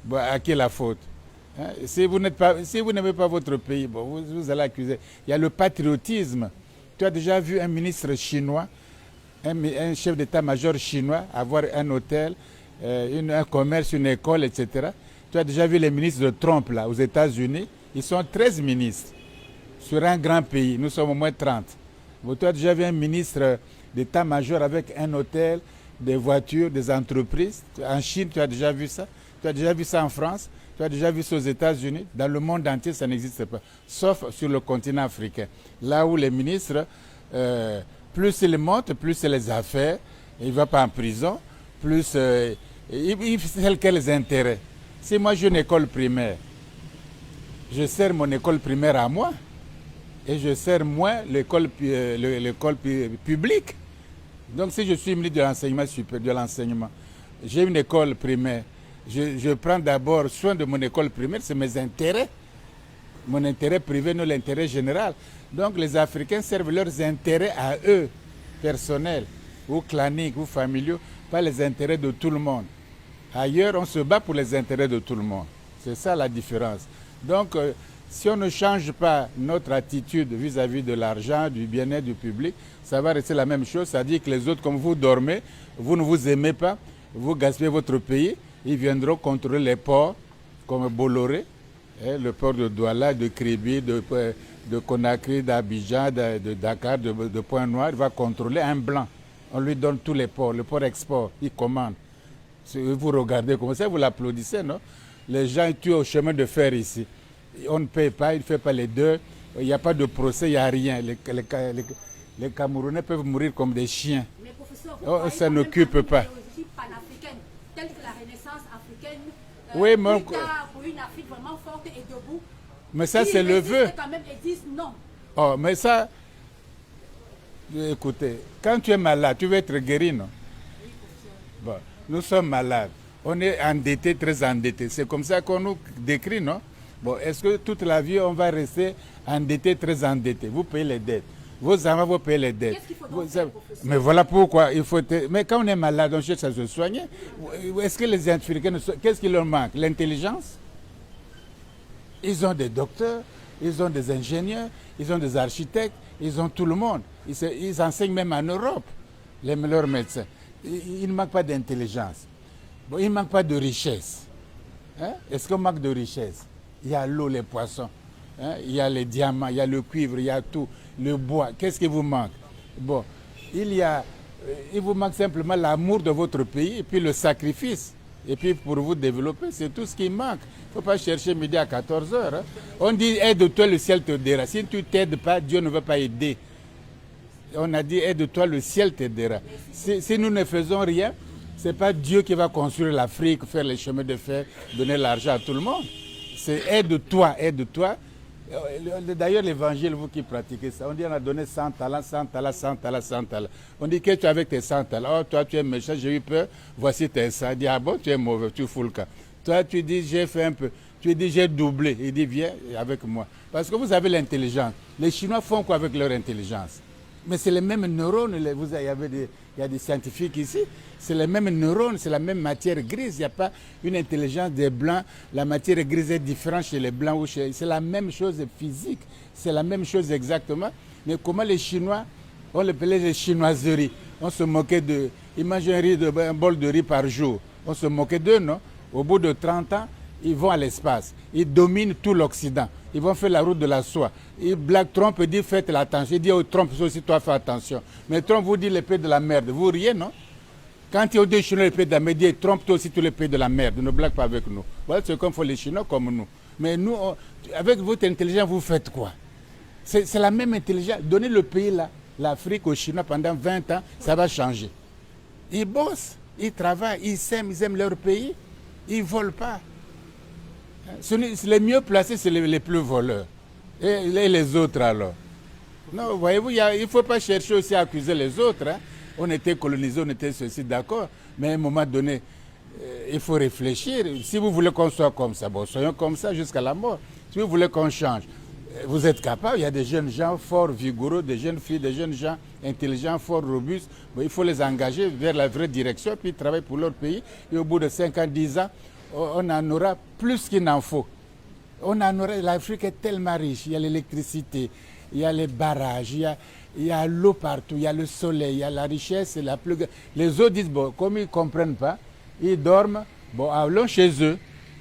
Bon, à qui la faute? Hein? Si vous n'aimez pas votre pays, bon, vous allez accuser. Il y a le patriotisme. Tu as déjà vu un ministre chinois, un chef d'état-major chinois avoir un hôtel, un commerce, une école, etc. Tu as déjà vu les ministres de Trump là, aux États-Unis. Ils sont 13 ministres sur un grand pays. Nous sommes au moins 30. Bon, tu as déjà vu un ministre d'état-major avec un hôtel, des voitures, des entreprises. En Chine, tu as déjà vu ça. Tu as déjà vu ça en France. Tu as déjà vu ça aux États-Unis. Dans le monde entier, ça n'existe pas. Sauf sur le continent africain. Là où les ministres, plus ils montent, plus c'est les affaires. Il ne va pas en prison. Plus il fait quels intérêts. Si moi j'ai une école primaire, je sers mon école primaire à moi et je sers moins l'école publique. Donc si je suis ministre de l'enseignement supérieur, de l'enseignement, j'ai une école primaire, je prends d'abord soin de mon école primaire, c'est mes intérêts. Mon intérêt privé, non l'intérêt général. Donc les Africains servent leurs intérêts à eux, personnels, ou claniques, ou familiaux, pas les intérêts de tout le monde. Ailleurs, on se bat pour les intérêts de tout le monde. C'est ça la différence. Donc, si on ne change pas notre attitude vis-à-vis de l'argent, du bien-être du public, ça va rester la même chose. C'est-à-dire que les autres, comme vous dormez, vous ne vous aimez pas, vous gaspillez votre pays, ils viendront contrôler les ports comme Bolloré, le port de Douala, de Kribi, de Conakry, d'Abidjan, de Dakar, de Pointe-Noire. Il va contrôler un blanc. On lui donne tous les ports, le port export, il commande. Vous regardez comme ça, vous l'applaudissez, non? Les gens tuent au chemin de fer ici. On ne paye pas, il ne fait pas les deux. Il n'y a pas de procès, il n'y a rien. Les Camerounais peuvent mourir comme des chiens. Mais professeur, ça n'occupe pas. Panafricaine, telle que la Renaissance africaine, oui, mais pour une Afrique vraiment forte et debout. Mais ça, c'est le vœu. Quand même, ils disent non. Oh, mais ça, écoutez, quand tu es malade, tu veux être guéri, non? Bon, nous sommes malades. On est endettés, très endettés. C'est comme ça qu'on nous décrit, non? Bon, est-ce que toute la vie, on va rester endettés, très endettés? Vous payez les dettes. Vos enfants, vous payez les dettes. Qu'est-ce qu'il faut donc faire, professeur? Mais voilà pourquoi il faut... Mais quand on est malade, on cherche à se soigner. Est-ce que les Africains... Qu'est-ce qui leur manque? L'intelligence? Ils ont des docteurs, ils ont des ingénieurs, ils ont des architectes, ils ont tout le monde. Ils enseignent même en Europe, leurs médecins. Il ne manque pas d'intelligence. Bon, il ne manque pas de richesse. Hein? Est-ce qu'on manque de richesse? Il y a l'eau, les poissons, hein? Il y a les diamants, il y a le cuivre, il y a tout, le bois. Qu'est-ce qui vous manque? Bon, il vous manque simplement l'amour de votre pays et puis le sacrifice. Et puis pour vous développer, c'est tout ce qui manque. Il ne faut pas chercher midi à 14h. Hein? On dit aide-toi, le ciel t'aidera. Si tu ne t'aides pas, Dieu ne veut pas aider. On a dit aide-toi, le ciel t'aidera. Si nous ne faisons rien, ce n'est pas Dieu qui va construire l'Afrique, faire les chemins de fer, donner l'argent à tout le monde. C'est aide-toi, aide-toi. D'ailleurs, l'évangile, vous qui pratiquez ça, on dit on a donné 100 talents, 100 talents, 100 talents, 100 talents. On dit que tu es avec tes 100 talents. Oh, toi, tu es méchant, j'ai eu peur, voici tes 100. Il dit, ah bon, tu es mauvais, tu fous le camp. Toi, tu dis, j'ai fait un peu. Tu dis, j'ai doublé. Il dit, viens avec moi. Parce que vous avez l'intelligence. Les Chinois font quoi avec leur intelligence? Mais c'est les mêmes neurones. Il y a des scientifiques ici. C'est les mêmes neurones, c'est la même matière grise. Il n'y a pas une intelligence des Blancs. La matière grise est différente chez les Blancs ou chez... C'est la même chose physique. C'est la même chose exactement. Mais comment les Chinois, on les appelait les chinoiseries. On se moquait d'eux. Ils mangent un bol de riz par jour. On se moquait d'eux, non? Au bout de 30 ans, ils vont à l'espace. Ils dominent tout l'Occident. Ils vont faire la route de la soie. Black Trump dit faites attention. Il dit oh, Trump aussi toi fais attention. Mais Trump vous dit les pays de la merde. Vous riez, non? Quand il y a des Chinois les pays de la merde, il dit Trump toi aussi tous les pays de la merde. Ne blague pas avec nous. Voilà c'est comme font les Chinois comme nous. Mais nous, avec votre intelligence, vous faites quoi? C'est la même intelligence. Donnez le pays là, l'Afrique aux Chinois pendant 20 ans, ça va changer. Ils bossent, ils travaillent, ils aiment leur pays. Ils ne volent pas. Les mieux placés, c'est les plus voleurs. Et les autres alors? Non, voyez-vous, il ne faut pas chercher aussi à accuser les autres. Hein. On était colonisés, on était ceci, d'accord. Mais à un moment donné, il faut réfléchir. Si vous voulez qu'on soit comme ça, bon, soyons comme ça jusqu'à la mort. Si vous voulez qu'on change, vous êtes capable. Il y a des jeunes gens forts, vigoureux, des jeunes filles, des jeunes gens intelligents, forts, robustes. Bon, il faut les engager vers la vraie direction, puis travailler pour leur pays. Et au bout de 5 ans, 10 ans, on en aura plus qu'il n'en faut. L'Afrique est tellement riche, il y a l'électricité, il y a les barrages, il y a l'eau partout, il y a le soleil, il y a la richesse, c'est la plus grande. Les autres disent, bon, comme ils ne comprennent pas, ils dorment, bon, allons chez eux.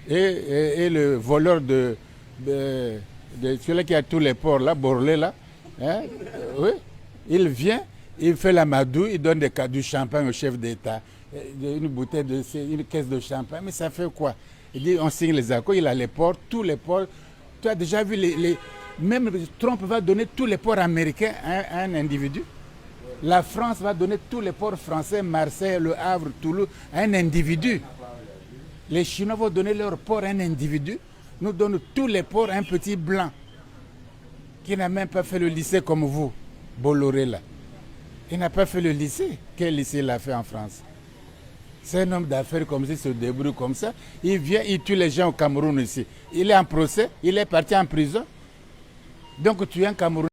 Et le voleur de celui qui a tous les ports là, Borlé là, hein, oui, il vient, il fait la madouille, il donne du champagne au chef d'État, une bouteille une caisse de champagne, mais ça fait quoi? Il dit on signe les accords, il a les ports, tous les ports. Tu as déjà vu même Trump va donner tous les ports américains à un individu. La France va donner tous les ports français, Marseille, Le Havre, Toulouse, à un individu. Les Chinois vont donner leur port à un individu. Nous donnons tous les ports à un petit blanc qui n'a même pas fait le lycée comme vous, Bolloré là. Il n'a pas fait le lycée. Quel lycée il a fait en France? C'est un homme d'affaires comme ça, il se débrouille comme ça. Il vient, il tue les gens au Cameroun ici. Il est en procès, il est parti en prison. Donc tu es un Camerounais.